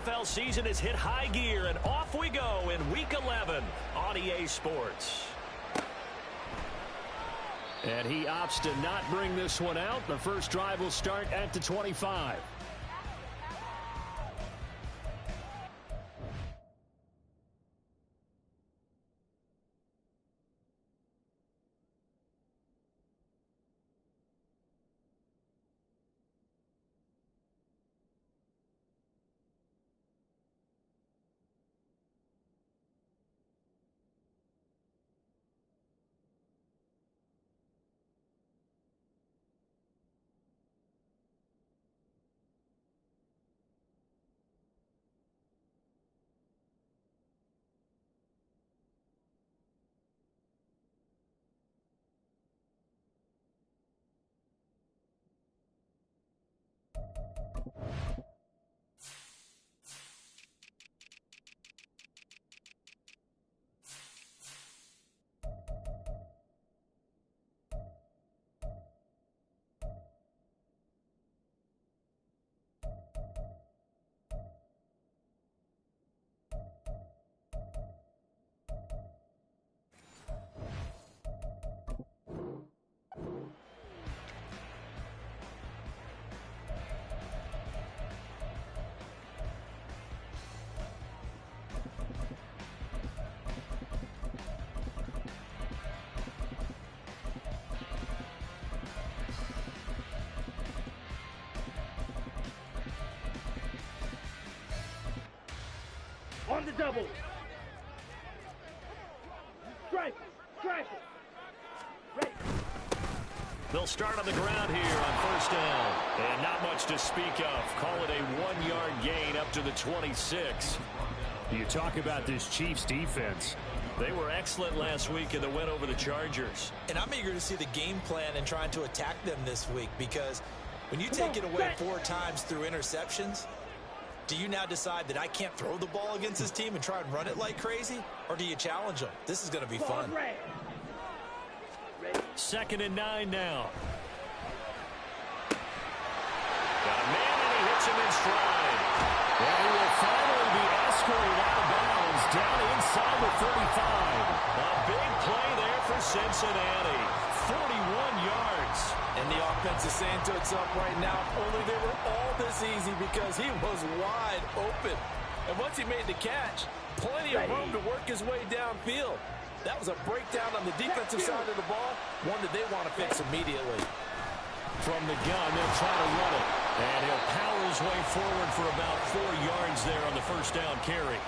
NFL season has hit high gear, and off we go in Week 11 on EA Sports. And he opts to not bring this one out. The first drive will start at the 25. On the double. Strike it. Ready. They'll start on the ground here on first down. And not much to speak of. Call it a 1-yard gain up to the 26. You talk about this Chiefs defense. They were excellent last week in the win over the Chargers. And I'm eager to see the game plan and trying to attack them this week, because when you take it away 4 times through interceptions, do you now decide that I can't throw the ball against this team and try and run it like crazy? Or do you challenge them? This is going to be fun. Second and 9 now. Got a man, and he hits him in stride. And he will finally be escorted out of bounds down inside the 35. A big play there for Cincinnati. 41 yards. And the offense is saying to itself right now, only they were all this easy because he was wide open. And once he made the catch, plenty of room to work his way downfield. That was a breakdown on the defensive side of the ball, one that they want to fix immediately. From the gun, they'll try to run it. And he'll power his way forward for about 4 yards there on the first down carry.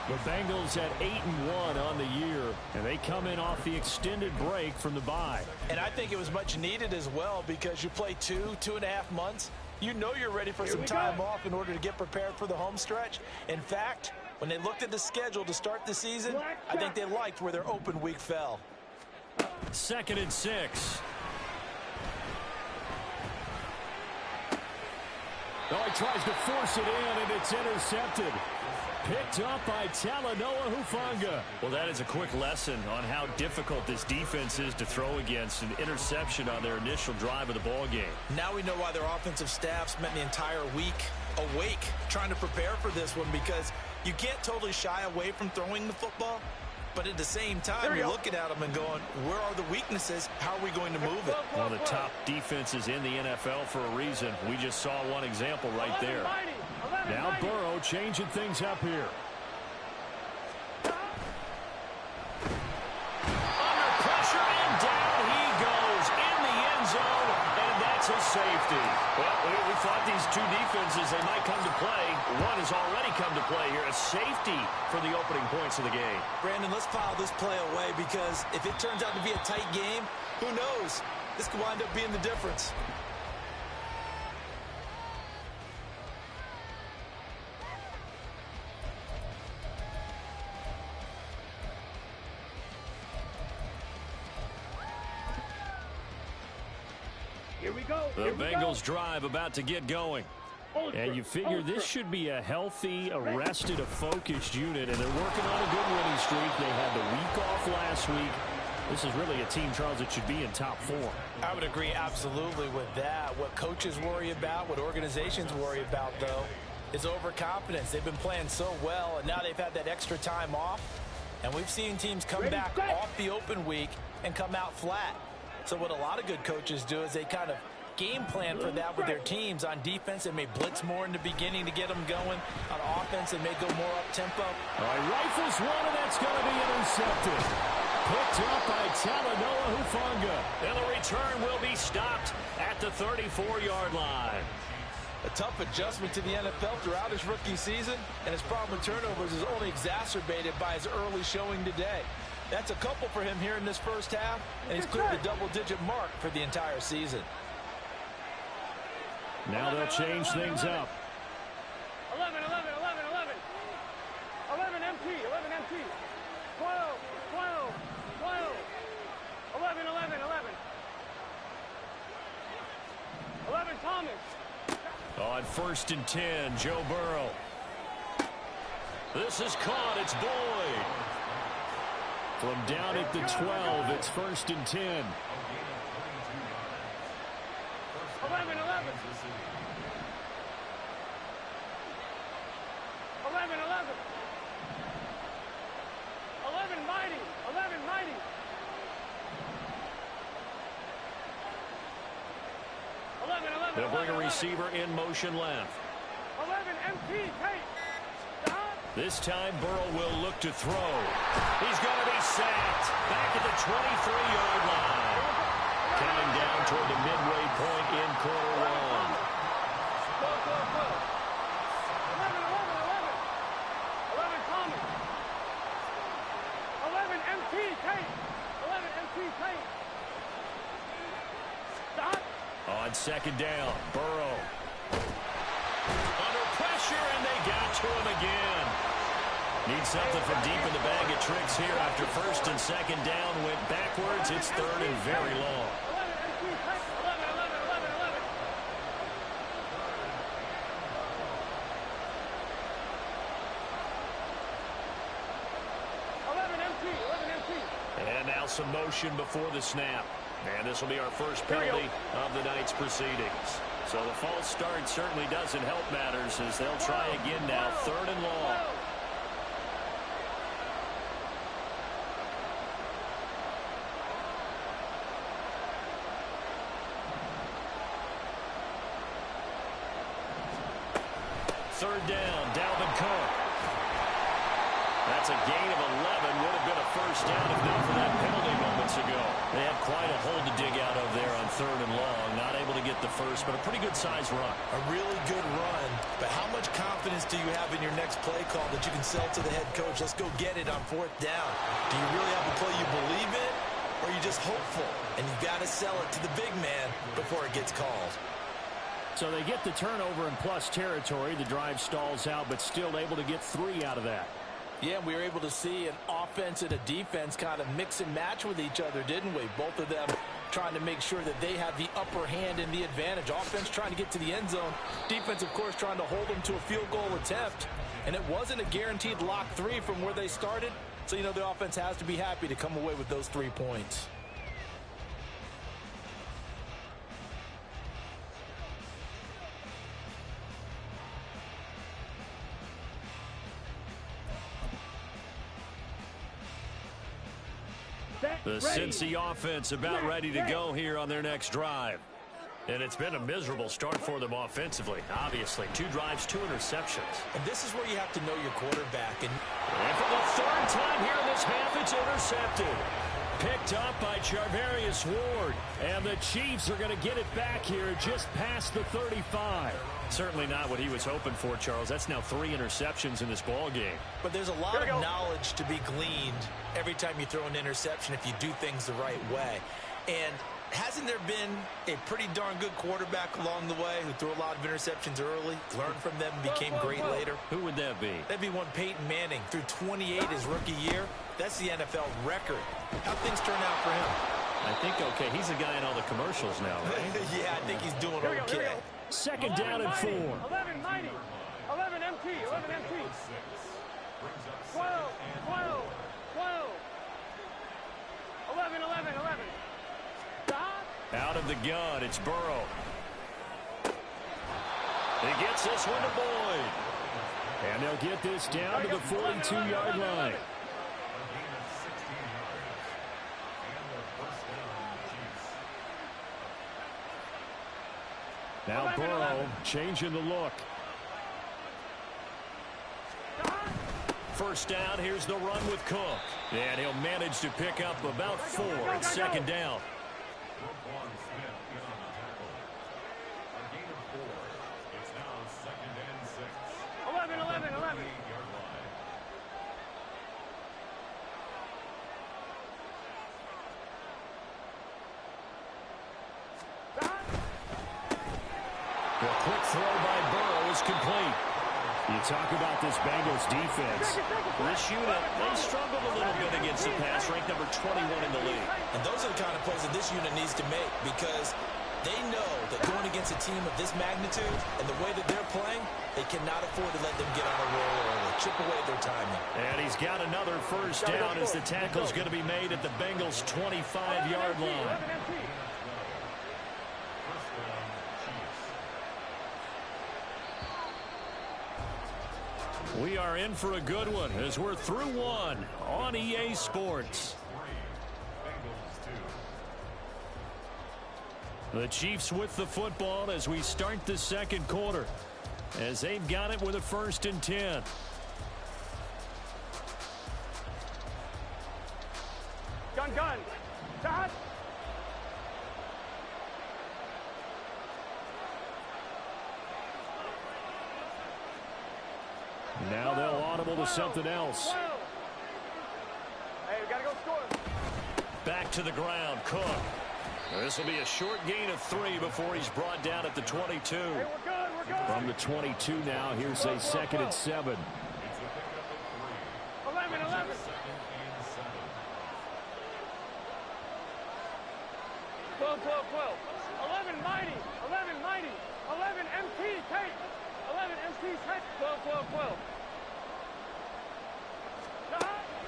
The Bengals at 8-1 on the year, and they come in off the extended break from the bye. And I think it was much needed as well, because you play 2.5 months. You know you're ready for some time off in order to get prepared for the home stretch. In fact, when they looked at the schedule to start the season, I think they liked where their open week fell. Second and 6. Oh, he tries to force it in, and it's intercepted. Picked up by Talanoa Hufanga. Well, that is a quick lesson on how difficult this defense is to throw against. An interception on their initial drive of the ball game. Now we know why their offensive staff spent the entire week awake trying to prepare for this one, because you can't totally shy away from throwing the football. But at the same time, you're looking at them and going, where are the weaknesses? How are we going to move it? One of the top defenses in the NFL for a reason. We just saw one example right there. Now Burrow changing things up here. Under pressure, and down he goes in the end zone, and that's a safety. Well, we thought these two defenses, they might come to play. One has already come to play here. A safety for the opening points of the game. Brandon, let's file this play away, because if it turns out to be a tight game, who knows? This could wind up being the difference. The Bengals drive about to get going. And you figure this should be a healthy, arrested, a focused unit, and they're working on a good winning streak. They had the week off last week. This is really a team, Charles, that should be in top 4. I would agree absolutely with that. What coaches worry about, what organizations worry about, though, is overconfidence. They've been playing so well, and now they've had that extra time off. And we've seen teams come back off the open week and come out flat. So what a lot of good coaches do is they kind of game plan for that with their teams. On defense, they may blitz more in the beginning to get them going. On offense, they may go more up-tempo. All right, rifles one, and that's going to be intercepted. Picked up by Talanoa Hufanga. And the return will be stopped at the 34-yard line. A tough adjustment to the NFL throughout his rookie season, and his problem with turnovers is only exacerbated by his early showing today. That's a couple for him here in this first half, and he's cleared the double-digit mark for the entire season. Now they'll change things up. 11, 11, 11, 11. 11 MT, 11 MT. 12, 12, 12. 11, 11, 11. 11 Thomas. On 1st and 10, Joe Burrow. This is caught. It's Boyd. From down at the 12, it's 1st and 10. 11, 11. 11, 11. 11 mighty. 11 mighty. 11, 11. They'll bring a receiver in motion left. 11 MT. Take. Stop. This time Burrow will look to throw. He's going to be sacked back at the 23-yard line. Counting down toward the midway point in quarter one. Go, go, go. 11, 11, 11. 11 Thomas. 11 MT. Take. 11 MT. Take. Stop. On 2nd down, Burrow. Under pressure, and they got to him again. Needs something from deep in the bag of tricks here after 1st and 2nd down. Went backwards. It's 3rd and very long. 11 MT. Take. 11, 11, 11, 11. 11 MT. 11 MT. And now some motion before the snap. And this will be our first penalty of the night's proceedings. So the false start certainly doesn't help matters as they'll try again now. 3rd and long. Third down, Dalvin Cook. That's a gain of 11. Would have been a first down if not for that penalty moments ago. They had quite a hole to dig out of there on 3rd and long. Not able to get the first, but a pretty good size run. A really good run, but how much confidence do you have in your next play call that you can sell to the head coach? Let's go get it on 4th down. Do you really have a play you believe in, or are you just hopeful? And you've got to sell it to the big man before it gets called. So they get the turnover in plus territory. The drive stalls out, but still able to get 3 out of that. Yeah, we were able to see an offense and a defense kind of mix and match with each other, didn't we? Both of them trying to make sure that they have the upper hand and the advantage. Offense trying to get to the end zone. Defense, of course, trying to hold them to a field goal attempt. And it wasn't a guaranteed lock 3 from where they started. So, you know, the offense has to be happy to come away with those 3 points. The Cincy offense about ready to go here on their next drive. And it's been a miserable start for them offensively, obviously. 2 drives, 2 interceptions. And this is where you have to know your quarterback. And for the 3rd time here in this half, it's intercepted. Picked up by Charvarius Ward. And the Chiefs are going to get it back here just past the 35. Certainly not what he was hoping for, Charles. That's now 3 interceptions in this ball game. But there's a lot of knowledge to be gleaned every time you throw an interception if you do things the right way. And hasn't there been a pretty darn good quarterback along the way who threw a lot of interceptions early, learned from them, and became great later? Who would that be? That'd be one Peyton Manning. Threw 28 his rookie year. That's the NFL record. How'd things turn out for him? I think okay. He's the guy in all the commercials now, right? Yeah, I think he's doing okay. 2nd down and 4. 11 mighty. 11 MT. 11 MT. 12, 12, 12. 11, 11, 11. Stop. Out of the gun, it's Burrow. He gets this one to Boyd. And they'll get this down to the 42-yard line. Now Burrow changing the look. First down, here's the run with Cook. And he'll manage to pick up about 4 at second down. The quick throw by Burrow is complete. You talk about this Bengals defense. This unit, they struggled a little bit against the pass, ranked number 21 in the league. And those are the kind of plays that this unit needs to make because they know that going against a team of this magnitude and the way that they're playing, they cannot afford to let them get on a roll or chip away at their timing. And he's got another first down as the tackle's going to be made at the Bengals' 25-yard line. We are in for a good one as we're through one on EA Sports. The Chiefs with the football as we start the second quarter, as they've got it with a 1st and 10. Gun. Stop. Now they'll audible to something else. Hey, we gotta go score. Back to the ground, Cook. This will be a short gain of 3 before he's brought down at the 22. Hey, we're good. From the 22 now, here's a 2nd and 7. 11. 12. 11 mighty. 11 MT take. 11 MT take. 12.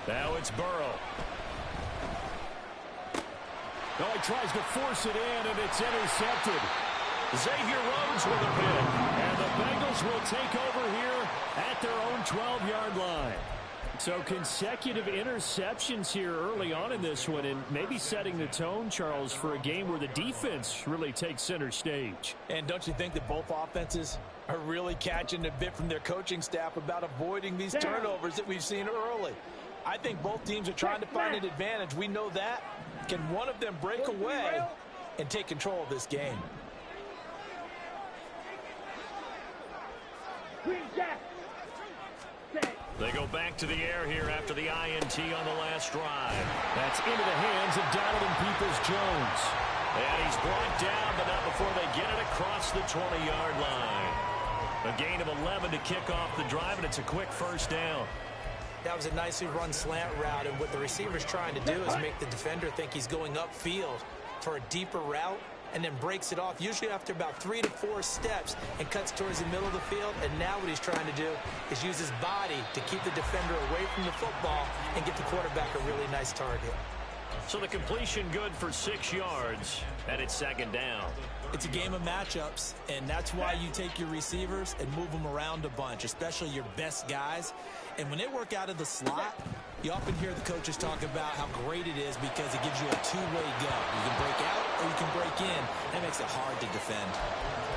Now it's Burrow. No, he tries to force it in, and it's intercepted. Xavier Rhodes with a pick. And the Bengals will take over here at their own 12-yard line. So consecutive interceptions here early on in this one, and maybe setting the tone, Charles, for a game where the defense really takes center stage. And don't you think that both offenses are really catching a bit from their coaching staff about avoiding these turnovers that we've seen early? I think both teams are trying to find an advantage. We know that. Can one of them break away and take control of this game? They go back to the air here after the INT on the last drive. That's into the hands of Donovan Peoples-Jones. And he's brought down, but not before they get it across the 20-yard line. A gain of 11 to kick off the drive, and it's a quick first down. That was a nicely run slant route, and what the receiver's trying to do is make the defender think he's going upfield for a deeper route, and then breaks it off, usually after about 3 to 4 steps, and cuts towards the middle of the field. And now what he's trying to do is use his body to keep the defender away from the football and get the quarterback a really nice target. So the completion good for 6 yards, and it's 2nd down. It's a game of matchups, and that's why you take your receivers and move them around a bunch, especially your best guys. And when they work out of the slot, you often hear the coaches talk about how great it is because it gives you a two-way go. You can break out or you can break in. That makes it hard to defend.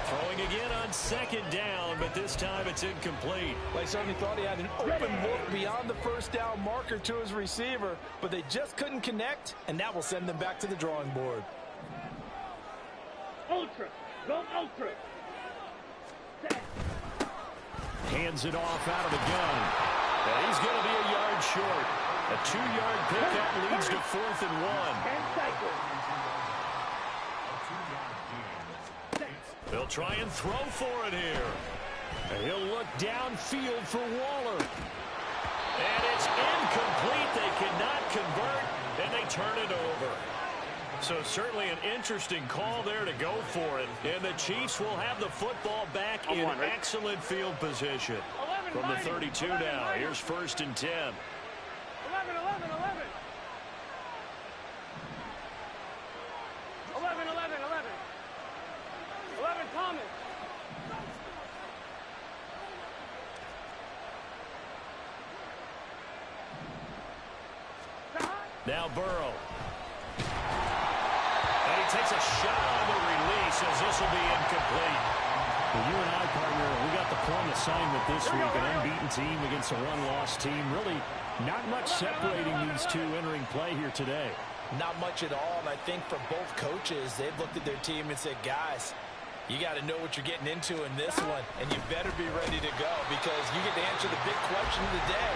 Throwing again on 2nd down, but this time it's incomplete. Well, he certainly thought he had an open look beyond the first down marker to his receiver, but they just couldn't connect, and that will send them back to the drawing board. Ultra. Go ultra. Hands it off out of the gun. And he's going to be a yard short. A 2-yard pickup leads to 4th and 1. They'll try and throw for it here. And he'll look downfield for Waller. And it's incomplete. They cannot convert, and they turn it over. So certainly an interesting call there to go for it. And the Chiefs will have the football back in excellent field position. From the 32 now, here's 1st and 10. 11. 11 Thomas. Now Burrow. And he takes a shot on the release as this will be incomplete. Well, you and I, partner, we got the plum assignment this week. An unbeaten team against a one-loss team. Really not much separating these two entering play here today. Not much at all, and I think for both coaches, they've looked at their team and said, guys, you got to know what you're getting into in this one, and you better be ready to go because you get to answer the big question of the day.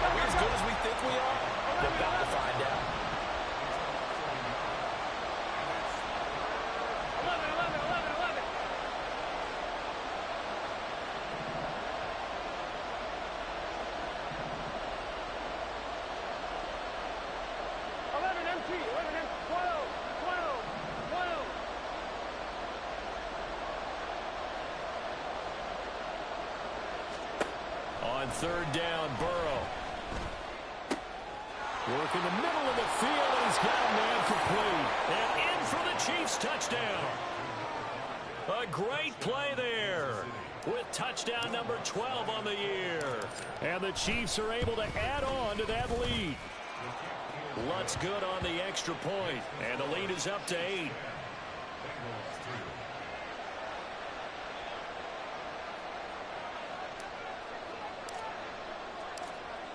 Are we as good as we think we are? We're about to find out. 3rd down, Burrow. Work in the middle of the field, and he's got a man complete. And in for the Chiefs touchdown. A great play there with touchdown number 12 on the year. And the Chiefs are able to add on to that lead. Lutz good on the extra point, and the lead is up to 8.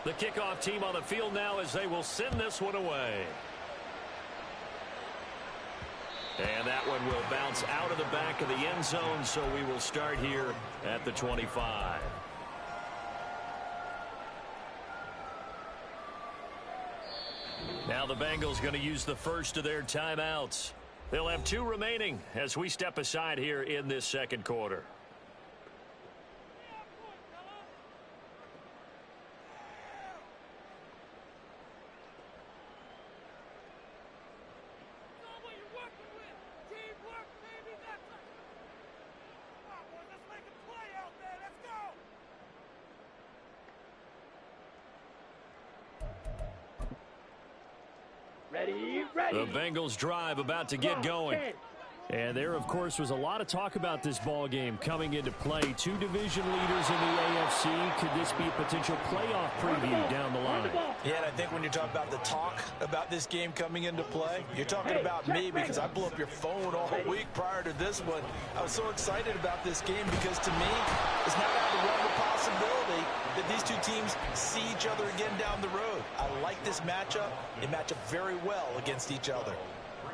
The kickoff team on the field now as they will send this one away. And that one will bounce out of the back of the end zone, so we will start here at the 25. Now the Bengals going to use the first of their timeouts. They'll have 2 remaining as we step aside here in this second quarter. The Bengals drive about to get going. And there, of course, was a lot of talk about this ball game coming into play. 2 division leaders in the AFC. Could this be a potential playoff preview down the line? Yeah, and I think when you're talking about the talk about this game coming into play, you're talking about me because I blew up your phone all week prior to this one. I was so excited about this game because to me, it's not out of the realm of possibility that these 2 teams see each other again down the road. I like this matchup. They match up very well against each other.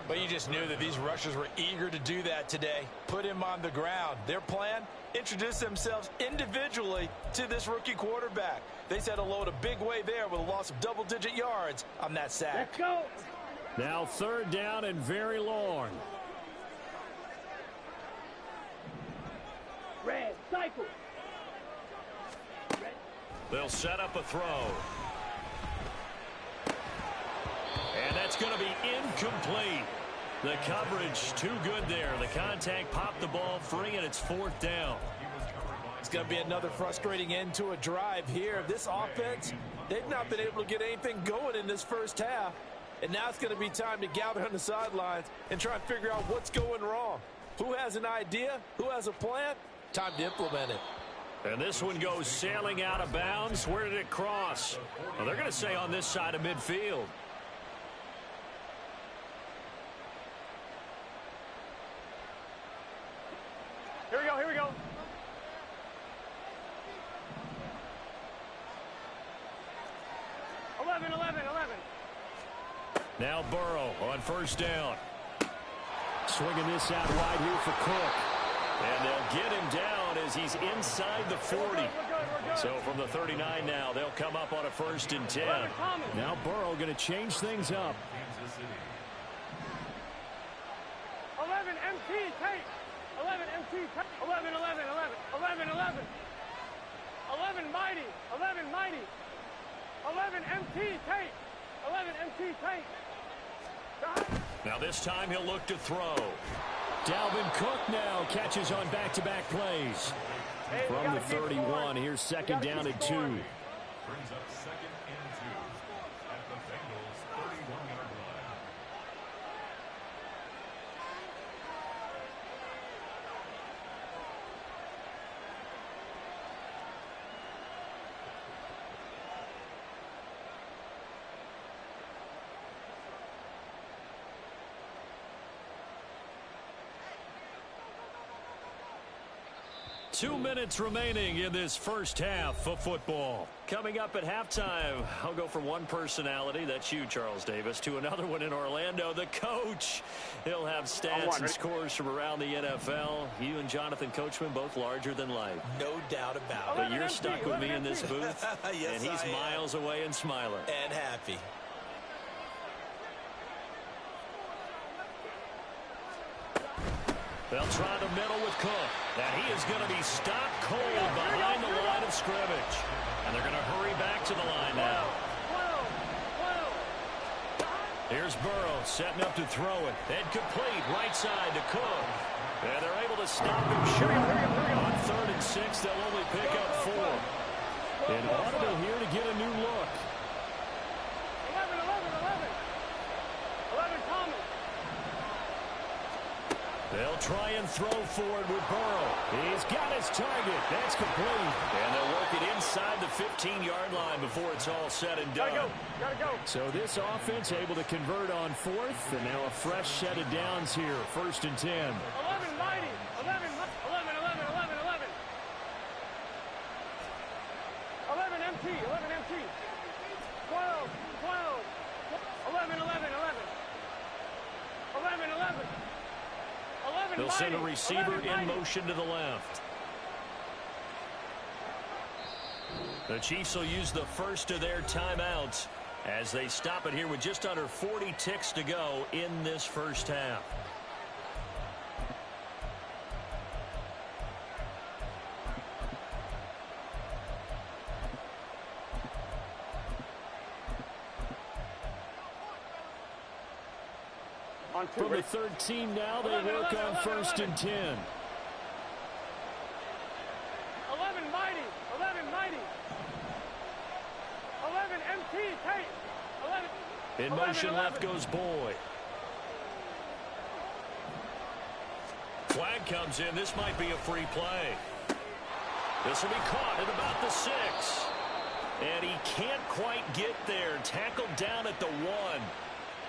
But you just knew that these rushers were eager to do that today. Put him on the ground. Their plan, introduce themselves individually to this rookie quarterback. They said hello in a big way there with a loss of double-digit yards on that sack. Let's go. Now 3rd down and very long. Red, cycle. Red. They'll set up a throw. And that's going to be incomplete. The coverage too good there. The contact popped the ball free, and it's 4th down. It's going to be another frustrating end to a drive here. This offense, they've not been able to get anything going in this first half. And now it's going to be time to gather on the sidelines and try and figure out what's going wrong. Who has an idea? Who has a plan? Time to implement it. And this one goes sailing out of bounds. Where did it cross? Well, they're going to say on this side of midfield. Here we go, here we go. Eleven. Now Burrow on 1st down. Swinging this out wide here for Cook. And they'll get him down as he's inside the 40. We're good. So from the 39 now, they'll come up on a 1st and 10. Now Burrow going to change things up. 11 MT tape. 11 MT tape. 11 mighty. 11 mighty. 11 MT tape. 11 MT tape. Now this time he'll look to throw. Dalvin Cook now catches on back-to-back plays. From the 31, here's 2nd down and 2. Brings up 2nd and 2 at the Bengals 31-yard line. 2 minutes remaining in this first half of football. Coming up at halftime, I'll go from one personality, that's you, Charles Davis, to another one in Orlando, the coach. He'll have stats and scores from around the NFL. You and Jonathan Coachman, both larger than life. No doubt about it. But you're stuck with me in this booth, yes, and he's miles away and smiling. And happy. They'll try the middle with Cook. And he is going to be stopped cold behind the line of scrimmage. And they're going to hurry back to the line now. Here's Burrow setting up to throw it. And complete right side to Cook. And they're able to stop him short. On 3rd and 6, they'll only pick up 4. And Audible here to get a new look. 11 Thomas. They'll try and throw forward with Burrow. He's got his target. That's complete. And they'll work it inside the 15-yard line before it's all said and done. Gotta go. So this offense able to convert on 4th, and now a fresh set of downs here. 1st and 10. 11 mighty. 11. 11 MT. 12. 11. 11 They'll send a receiver in motion to the left. The Chiefs will use the first of their timeouts as they stop it here with just under 40 ticks to go in this first half. From the 13 now, they work on 1st and 10. 11 mighty. 11 MT. Tate. 11. In motion left goes Boyd. Flag comes in. This might be a free play. This will be caught at about the 6. And he can't quite get there. Tackled down at the 1.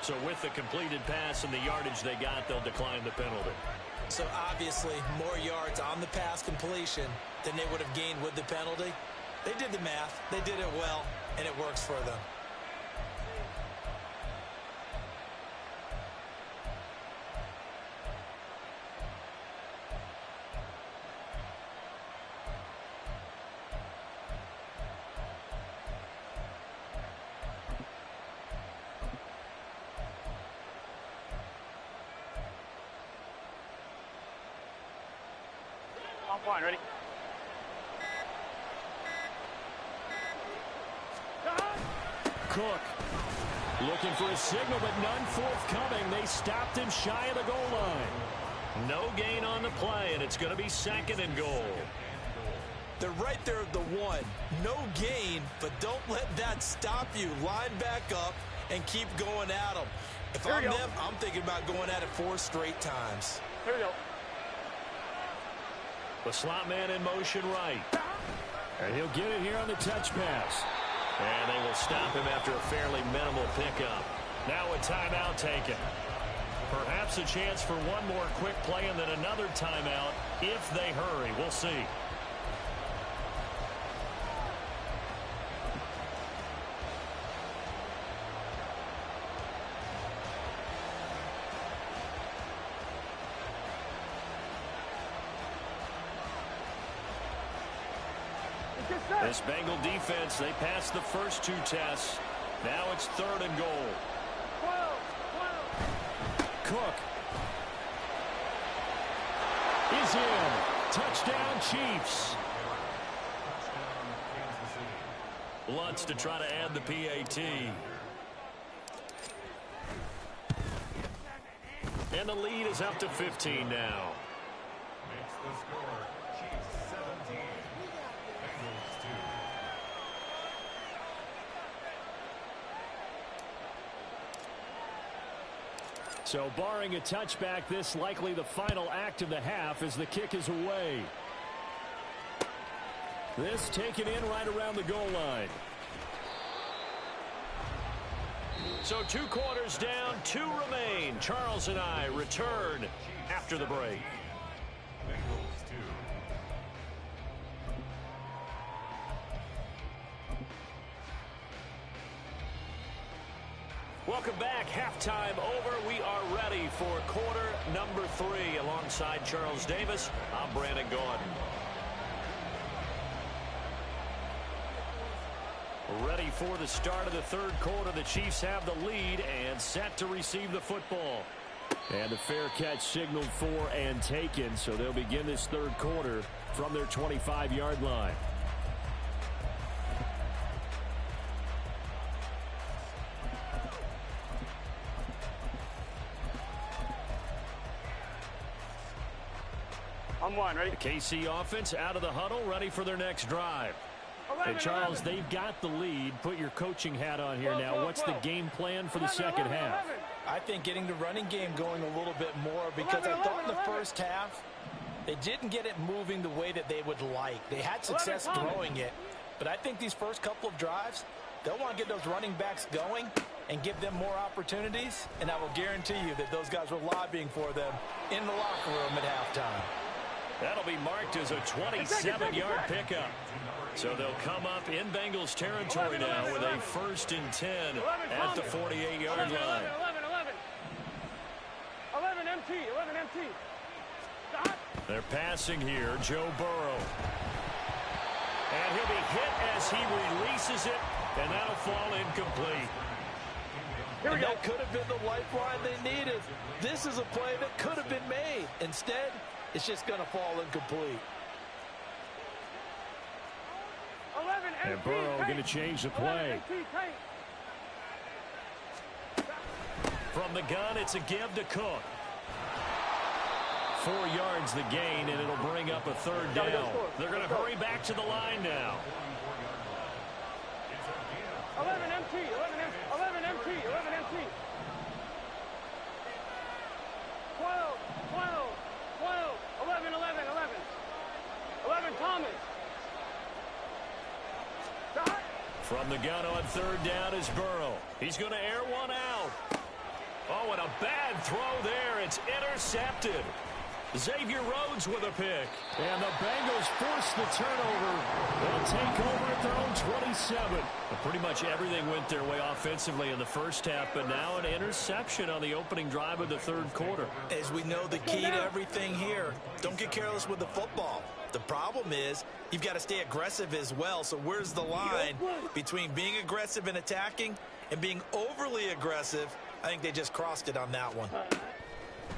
So with the completed pass and the yardage they got, they'll decline the penalty. So obviously more yards on the pass completion than they would have gained with the penalty. They did the math. They did it well, and it works for them. On point, ready? Cook looking for a signal, but none forthcoming. They stopped him shy of the goal line. No gain on the play, and it's going to be 2nd and goal. They're right there at the 1. No gain, but don't let that stop you. Line back up and keep going at them. If I'm them, I'm thinking about going at it 4 straight times. Here we go. The slot man in motion right. And he'll get it here on the touch pass. And they will stop him after a fairly minimal pickup. Now a timeout taken. Perhaps a chance for one more quick play and then another timeout if they hurry. We'll see. This Bengal defense, they passed the first 2 tests. Now it's 3rd and goal. 12. Cook is in. Touchdown, Chiefs. Lutz to try to add the PAT. And the lead is up to 15 now. Makes the score Chiefs 17, Bengals 2. So barring a touchback, this likely the final act of the half as the kick is away. This taken in right around the goal line. So 2 quarters down, 2 remain. Charles and I return after the break. Bengals 2. Welcome back. Halftime over. We are ready for quarter number 3. Alongside Charles Davis, I'm Brandon Gordon. Ready for the start of the third quarter. The Chiefs have the lead and set to receive the football. And the fair catch signaled for and taken, so they'll begin this third quarter from their 25-yard line. I'm one, ready? The KC offense out of the huddle, ready for their next drive. 11, And Charles, 11. they've got the lead. Put your coaching hat on here now. What's the game plan for the 11, second 11, half? 11. I think getting the running game going a little bit more because I thought in the first half they didn't get it moving the way that they would like. They had success throwing it, but I think these first couple of drives, they'll want to get those running backs going and give them more opportunities, and I will guarantee you that those guys were lobbying for them in the locker room at halftime. That'll be marked as a 27-yard pickup. So they'll come up in Bengals territory now with a 1st and 10 at the 48-yard line. 11 MT, 11 MT. Stop. They're passing here, Joe Burrow. And he'll be hit as he releases it, and that'll fall incomplete. Here we And go. that could have been the lifeline they needed. This is a play that could have been made. Instead, it's just going to fall incomplete. 11 MT. And Burrow going to change the play. 11 MT, tight. From the gun, it's a give to Cook. 4 yards the gain, and it'll bring up a third down. They're going to hurry back to the line now. 11 MT, 11 MT, 11 MT, 11 MT. 12, 12, 12, 11, 11, 11. 11 Thomas. Stop. From the gun on third down is Burrow. He's going to air one out. Oh, and a bad throw there. It's intercepted. Xavier Rhodes with a pick. And the Bengals force the turnover. They'll take over at their own 27. Well, pretty much everything went their way offensively in the first half, but now an interception on the opening drive of the third quarter. As we know, the key to everything here, don't get careless with the football. The problem is you've got to stay aggressive as well. So where's the line between being aggressive and attacking and being overly aggressive? I think they just crossed it on that one.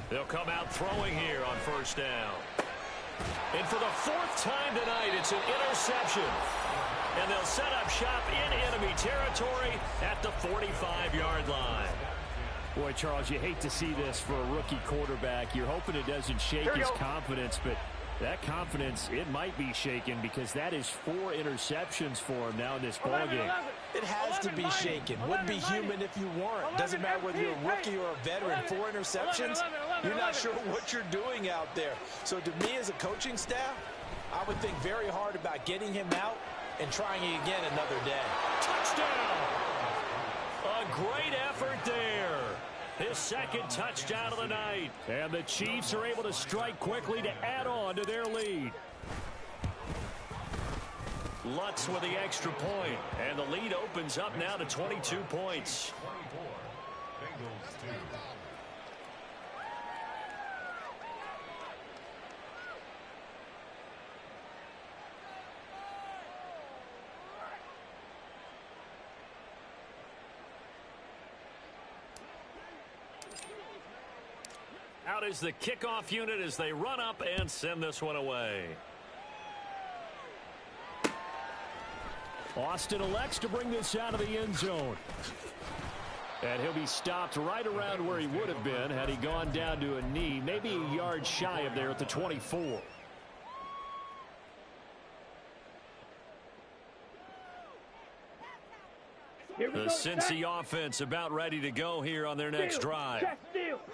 They'll come out throwing here on first down. And for the 4th time tonight, it's an interception. And they'll set up shop in enemy territory at the 45-yard line. Boy, Charles, you hate to see this for a rookie quarterback. You're hoping it doesn't shake his confidence, but that confidence, it might be shaken because that is 4 interceptions for him now in this ballgame. It has to be shaken. Wouldn't be human if you weren't. Doesn't matter whether you're a rookie or a veteran. 4 interceptions, you're not sure what you're doing out there. So to me as a coaching staff, I would think very hard about getting him out and trying it again another day. Touchdown! A great effort there. His 2nd touchdown of the night. And the Chiefs are able to strike quickly to add on to their lead. Lutz with the extra point. And the lead opens up now to 22 points. 24. Bengals 2. Out is the kickoff unit as they run up and send this one away. Austin elects to bring this out of the end zone. And he'll be stopped right around where he would have been had he gone down to a knee, maybe a yard shy of there at the 24. The Cincy offense about ready to go here on their next drive.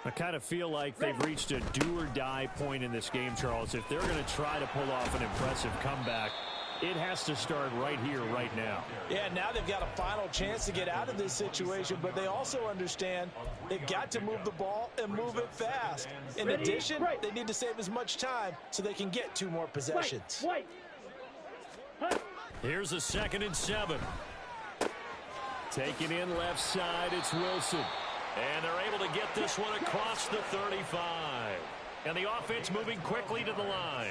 I kind of feel like they've reached a do-or-die point in this game, Charles. If they're going to try to pull off an impressive comeback, it has to start right here, right now. Yeah, now they've got a final chance to get out of this situation, but they also understand they've got to move the ball and move it fast. In addition, they need to save as much time so they can get 2 more possessions. Here's a 2nd and 7. Taking in left side, it's Wilson. And they're able to get this one across the 35. And the offense moving quickly to the line.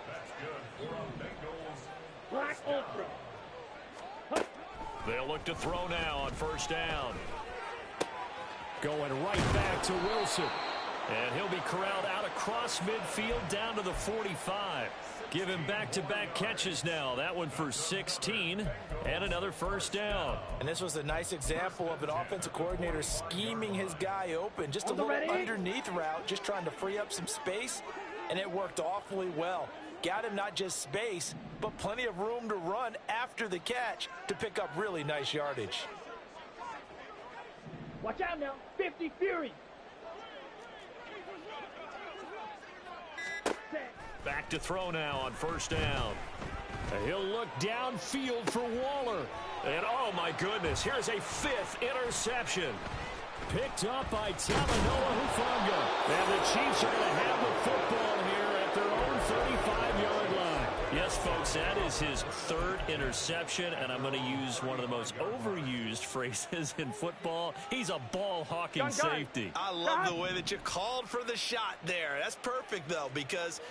That's good for Bengals. Black open. They'll look to throw now on first down. Going right back to Wilson. And he'll be corralled out across midfield down to the 45. Give him back-to-back catches now. That one for 16 and another first down. And this was a nice example of an offensive coordinator scheming his guy open. Just a little underneath route, just trying to free up some space, and it worked awfully well. Got him not just space, but plenty of room to run after the catch to pick up really nice yardage. Watch out now. 50 Fury. Back to throw now on first down. He'll look downfield for Waller. And oh my goodness, here's a 5th interception. Picked up by Talanoa Hufanga. And the Chiefs are going to have the football here at their own 35-yard line. Yes, folks, that is his 3rd interception, and I'm going to use one of the most overused phrases in football. He's a ball-hawking safety. I love the way that you called for the shot there. That's perfect, though, because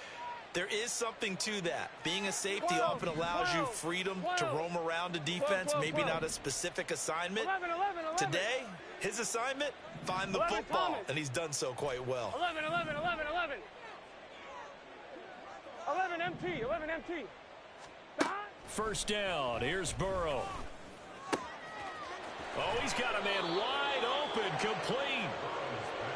there is something to that. Being a safety often allows you freedom to roam around the defense, maybe not a specific assignment. 11. Today, his assignment, find the football, and he's done so quite well. 11. 11 MT. First down. Here's Burrow. Oh, he's got a man wide open, complete.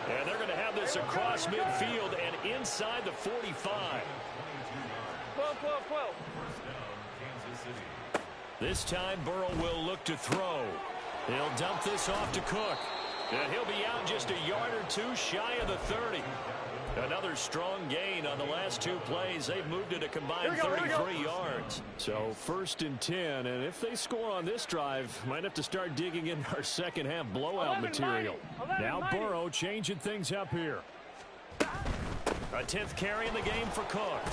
And they're going to have this across midfield and inside the 45. 12. This time, Burrow will look to throw. He'll dump this off to Cook. And he'll be out just a yard or two shy of the 30. Another strong gain on the last 2 plays. They've moved it a combined 33 yards. So 1st and 10. And if they score on this drive, might have to start digging in our second half blowout material. Now Burrow changing things up here. A 10th carry in the game for Cook.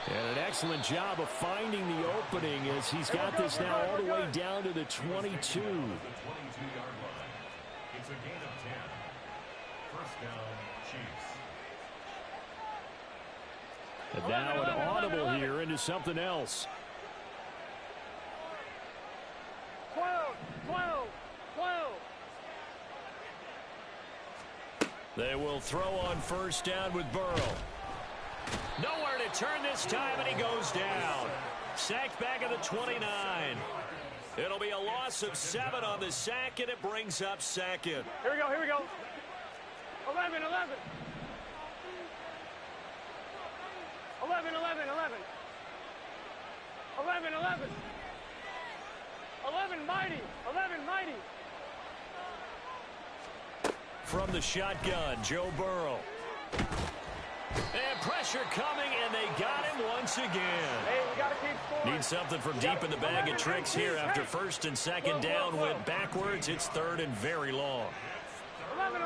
And an excellent job of finding the opening as he's got this now all the way down to the 22. It's a gain of 10. First down, Chiefs. And now an audible here into something else. 12. They will throw on first down with Burrow. Nowhere to turn this time, and he goes down. Sacked back at the 29. It'll be a loss of 7 on the sack, and it brings up 2nd. Here we go. 11. 11 mighty. From the shotgun, Joe Burrow. And pressure coming, and they got him once again. Hey, we got to keep scoring. Need something from deep in the bag of tricks here after 1st and 2nd down went backwards. It's 3rd and very long. 11.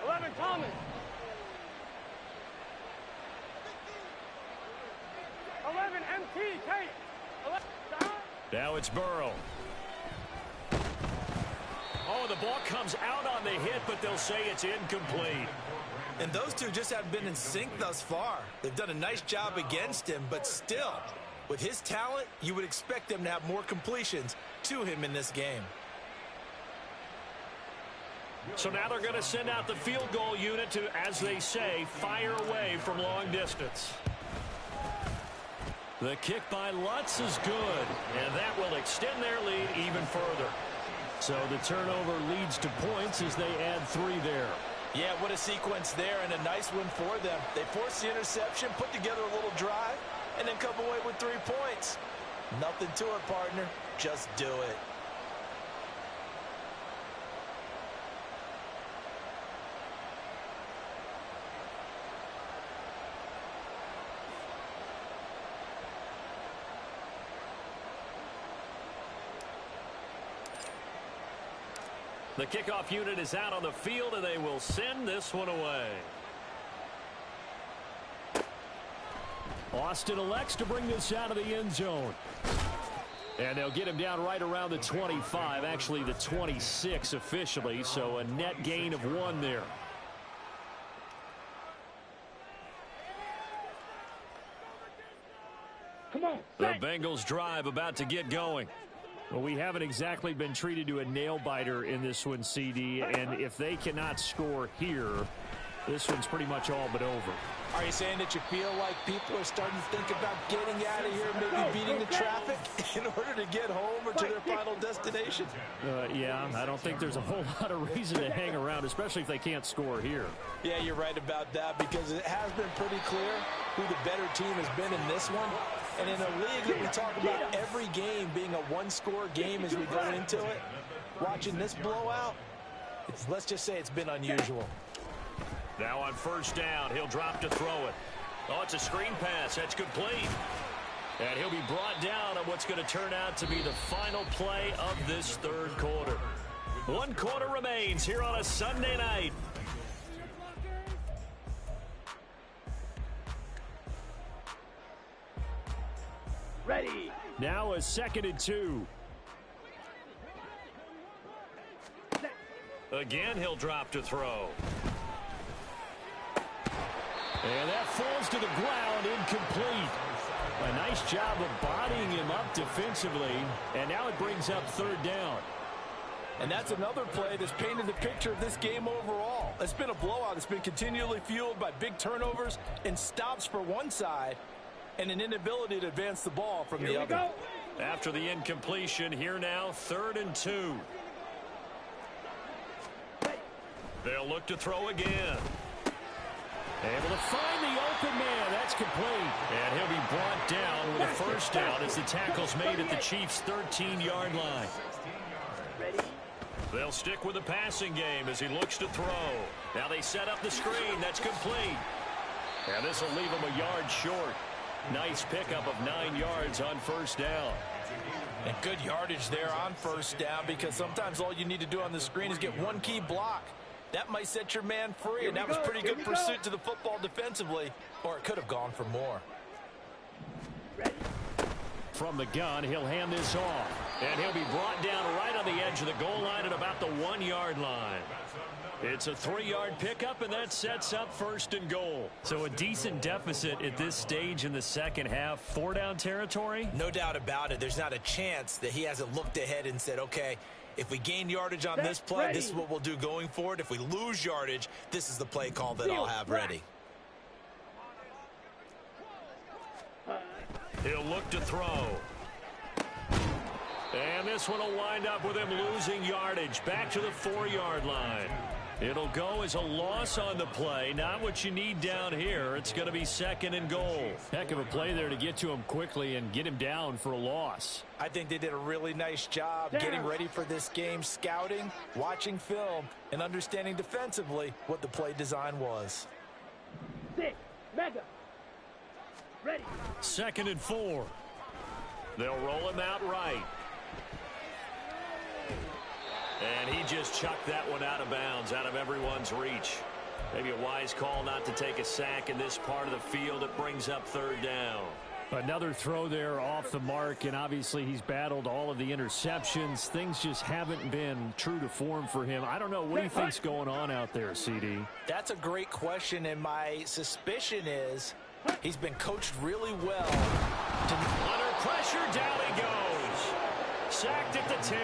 11 Thomas. 11 MT Tate. 11. Now it's Burrow. Oh, the ball comes out on the hit, but they'll say it's incomplete. And those two just haven't been in sync thus far. They've done a nice job against him, but still, with his talent, you would expect them to have more completions to him in this game. So now they're going to send out the field goal unit to, as they say, fire away from long distance. The kick by Lutz is good, and that will extend their lead even further. So the turnover leads to points as they add 3 there. Yeah, what a sequence there, and a nice win for them. They forced the interception, put together a little drive, and then come away with 3 points. Nothing to it, partner. Just do it. The kickoff unit is out on the field, and they will send this one away. Austin elects to bring this out of the end zone. And they'll get him down right around the 25, actually the 26 officially, so a net gain of 1 there. Come on. The Bengals drive about to get going. Well, we haven't exactly been treated to a nail-biter in this one, CD, and if they cannot score here, this one's pretty much all but over. Are you saying that you feel like people are starting to think about getting out of here, maybe beating the traffic in order to get home or to their final destination? Yeah, I don't think there's a whole lot of reason to hang around, especially if they can't score here. Yeah, you're right about that, because it has been pretty clear who the better team has been in this one. And in a league that we talk about every game being a one-score game as we go into it, watching this blowout, let's just say it's been unusual. Now on first down, he'll drop to throw it. Oh, it's a screen pass. That's complete. And he'll be brought down on what's going to turn out to be the final play of this third quarter. 1 quarter remains here on a Sunday night. Ready. Now a 2nd and 2. Again, he'll drop to throw. And that falls to the ground, incomplete. A nice job of bodying him up defensively, and now it brings up 3rd down. And that's another play that's painted the picture of this game overall. It's been a blowout. It's been continually fueled by big turnovers and stops for one side and an inability to advance the ball from the other. Go. After the incompletion, here now, 3rd and 2. They'll look to throw again. Able to find the open man. That's complete. And he'll be brought down with a first down as the tackle's made at the Chiefs' 13-yard line. Ready. They'll stick with the passing game as he looks to throw. Now they set up the screen. That's complete. And this will leave him a yard short. Nice pickup of 9 yards on first down. And good yardage there on first down, because sometimes all you need to do on the screen is get one key block. That might set your man free, and that was pretty good pursuit to the football defensively, or it could have gone for more. Ready. From the gun, he'll hand this off. And he'll be brought down right on the edge of the goal line at about the 1-yard line. It's a 3-yard pickup, and that sets up 1st and goal. So a decent deficit at this stage in the second half. 4-down territory? No doubt about it. There's not a chance that he hasn't looked ahead and said, okay, if we gain yardage on this play, this is what we'll do going forward. If we lose yardage, this is the play call that I'll have ready. He'll look to throw. And this one will wind up with him losing yardage back to the 4-yard line. It'll go as a loss on the play. Not what you need down here. It's going to be 2nd and goal. Heck of a play there to get to him quickly and get him down for a loss. I think they did a really nice job getting ready for this game, scouting, watching film, and understanding defensively what the play design was. 6. Mega. Ready. 2nd and 4. They'll roll him out right. And he just chucked that one out of bounds, out of everyone's reach. Maybe a wise call not to take a sack in this part of the field. It brings up 3rd down. Another throw there off the mark, and obviously he's battled all of the interceptions. Things just haven't been true to form for him. I don't know what he thinks going on out there, CD. That's a great question, and my suspicion is he's been coached really well. Under pressure, down he goes. Sacked at the 10.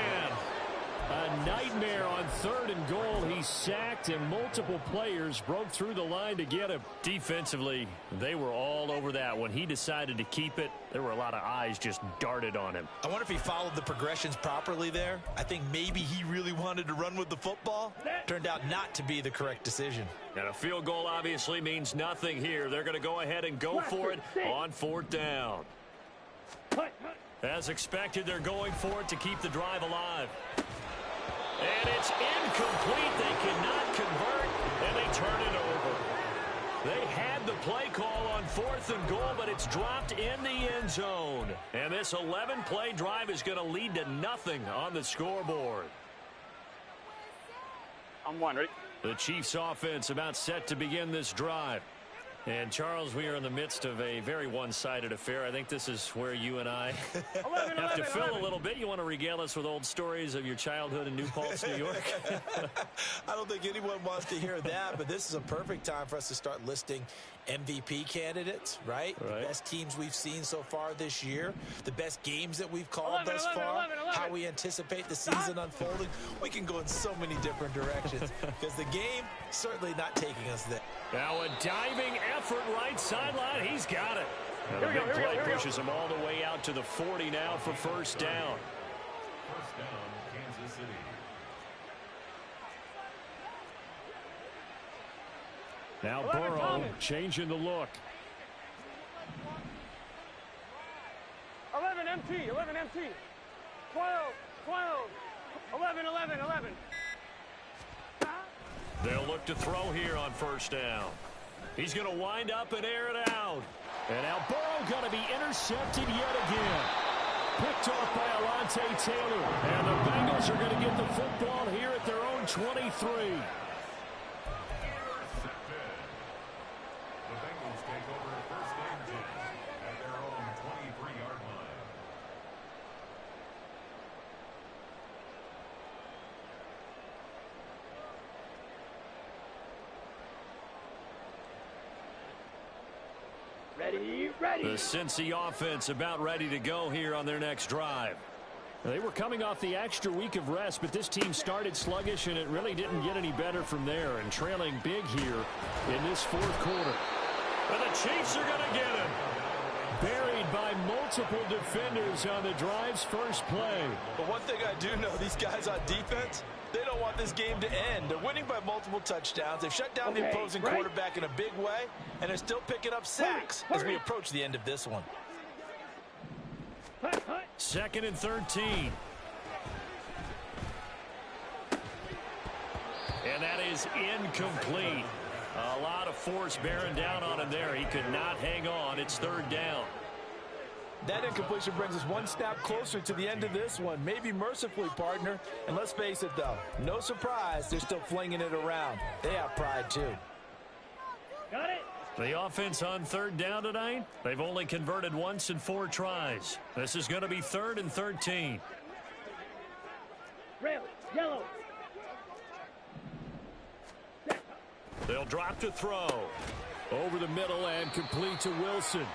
A nightmare on 3rd and goal. He's sacked, and multiple players broke through the line to get him. Defensively, they were all over that. When he decided to keep it, there were a lot of eyes just darted on him. I wonder if he followed the progressions properly there. I think maybe he really wanted to run with the football. Turned out not to be the correct decision. And a field goal obviously means nothing here. They're going to go ahead and go for it on 4th down. As expected, they're going for it to keep the drive alive. And it's incomplete. They cannot convert, and they turn it over. They had the play call on 4th and goal, but it's dropped in the end zone. And this 11-play drive is going to lead to nothing on the scoreboard. I'm one. Ready. The Chiefs offense about set to begin this drive. And, Charles, we are in the midst of a very one-sided affair. I think this is where you and I 11, have to 11, fill 11. a little bit. You want to regale us with old stories of your childhood in New Paltz, New York? I don't think anyone wants to hear that, but this is a perfect time for us to start listing MVP candidates, right? The best teams we've seen so far this year, the best games that we've called 11, thus 11, far, 11, 11. how we anticipate the season unfolding. We can go in so many different directions because the game certainly not taking us there. Now a diving effort right sideline. He's got it. And the big play pushes him all the way out to the 40 now for first down. First down, Kansas City. Now Burrow changing the look. 11 MT, 11 MT. 12, 12. 11, 11, 11. They'll look to throw here on first down. He's going to wind up and air it out. And now Burrow going to be intercepted yet again. Picked off by Alontae Taylor. And the Bengals are going to get the football here at their own 23. The Bengals take over first and 10 at their own 23-yard line. Ready, ready. The Cincy offense about ready to go here on their next drive. They were coming off the extra week of rest, but this team started sluggish, and it really didn't get any better from there, and trailing big here in this fourth quarter. But the Chiefs are going to get him. Buried by multiple defenders on the drive's first play. But one thing I do know, these guys on defense, they don't want this game to end. They're winning by multiple touchdowns. They've shut down the opposing quarterback in a big way, and they're still picking up sacks as we approach the end of this one. Second and 13. And that is incomplete. A lot of force bearing down on him there. He could not hang on. It's third down. That incompletion brings us one step closer to the end of this one. Maybe mercifully, partner. And let's face it, though, no surprise, they're still flinging it around. They have pride, too. Got it. The offense on third down tonight, they've only converted once in 4 tries. This is going to be third and 13. Red, yellow. They'll drop to throw. Over the middle and complete to Wilson.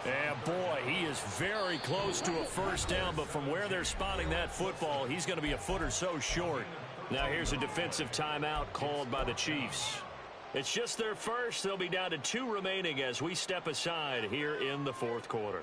And boy, he is very close to a first down, but from where they're spotting that football, he's going to be a foot or so short. Now here's a defensive timeout called by the Chiefs. It's just their first. They'll be down to 2 remaining as we step aside here in the fourth quarter.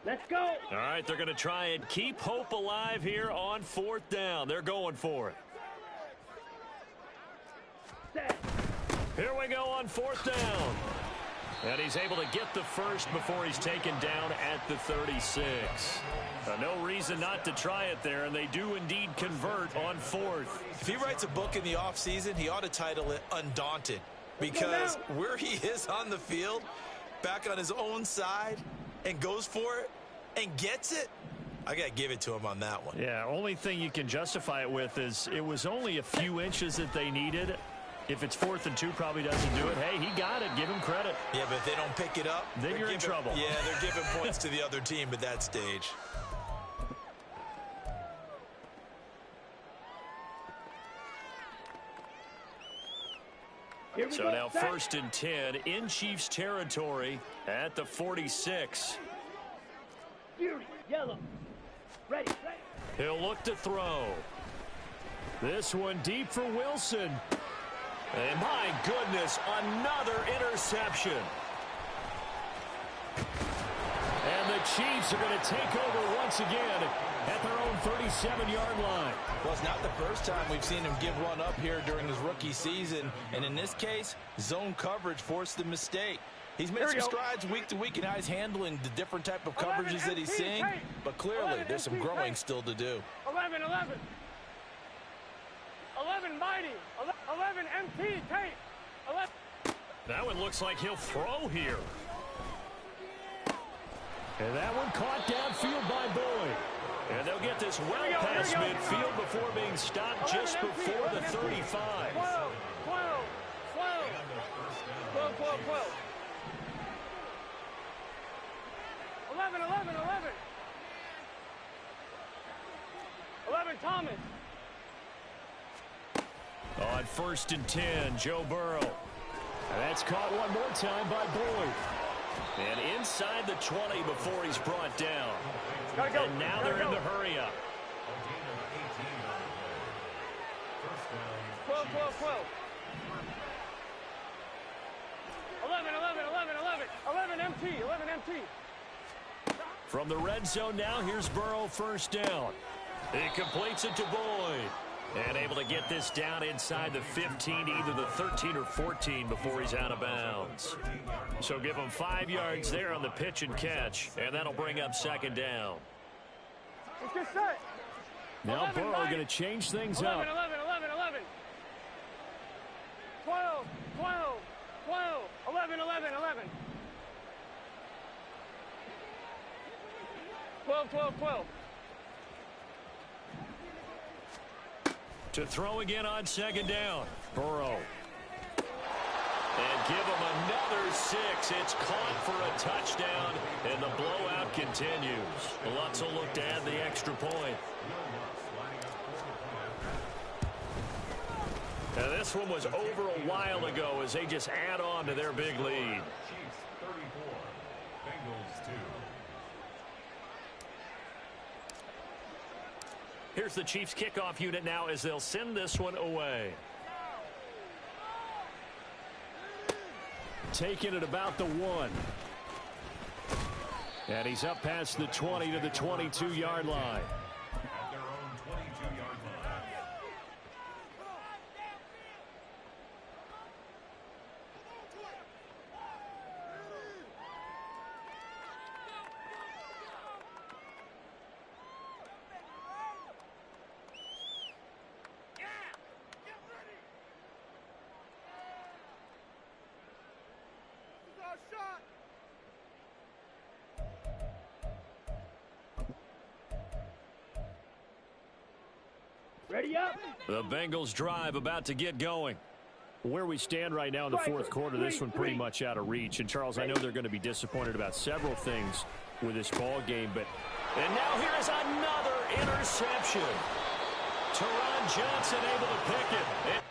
Let's go. All right, they're going to try and keep hope alive here on fourth down. They're going for it. Set. Here we go on fourth down. And he's able to get the first before he's taken down at the 36. No reason not to try it there, and they do indeed convert on fourth. If he writes a book in the offseason, he ought to title it Undaunted, because where he is on the field, back on his own side, and goes for it and gets it, I got to give it to him on that one. Yeah, only thing you can justify it with is it was only a few inches that they needed. If it's 4th and 2, probably doesn't do it. Hey, he got it. Give him credit. Yeah, but if they don't pick it up, then you're in trouble. Yeah, they're giving points to the other team at that stage. So now 1st and 10 in Chiefs territory at the 46. Yellow. Ready. He'll look to throw. This one deep for Wilson. And my goodness, another interception. And the Chiefs are going to take over once again at their own 37-yard line. Well, it's not the first time we've seen him give one up here during his rookie season. And in this case, zone coverage forced the mistake. He's made some strides week to week in how he's handling the different type of coverages that he's seeing. But clearly, there's some growing still to do. 11, 11. 11 mighty. 11 MT tape. 11. That one looks like he'll throw here. And that one caught downfield by Boyd. And they'll get this well past midfield before being stopped just before the 35. 12, 12, 12. 12, 12, 12. 11, 11, 11. 11, Thomas. On 1st and 10, Joe Burrow. And that's caught one more time by Boyd. And inside the 20 before he's brought down. Gotta go. And now they're in the hurry up. 12, 12, 12. 11, 11, 11, 11. 11 MT, 11 MT. From the red zone now, here's Burrow, 1st down. He completes it to Boyd. And able to get this down inside the 15, either the 13 or 14 before he's out of bounds. So give him 5 yards there on the pitch and catch, and that'll bring up 2nd down. Let's get set. Now 11, Burrow going to change things 11, up. 11, 11, 11. 12, 12, 12. 11, 11, 11. 12, 12, 12. To throw again on 2nd down. Burrow. And give him another 6. It's caught for a touchdown, and the blowout continues. Lutz will look to add the extra point. Now this one was over a while ago as they just add on to their big lead. Chiefs 34, Bengals 2. Here's the Chiefs kickoff unit now as they'll send this one away. Taking it about the 1. And he's up past the 20 to the 22-yard line. At their own 22-yard line. Ready up. The Bengals drive about to get going. Where we stand right now in the 4th quarter, this one pretty much out of reach. And, Charles, I know they're going to be disappointed about several things with this ball game, but... And now here is another interception. Teron Johnson able to pick it.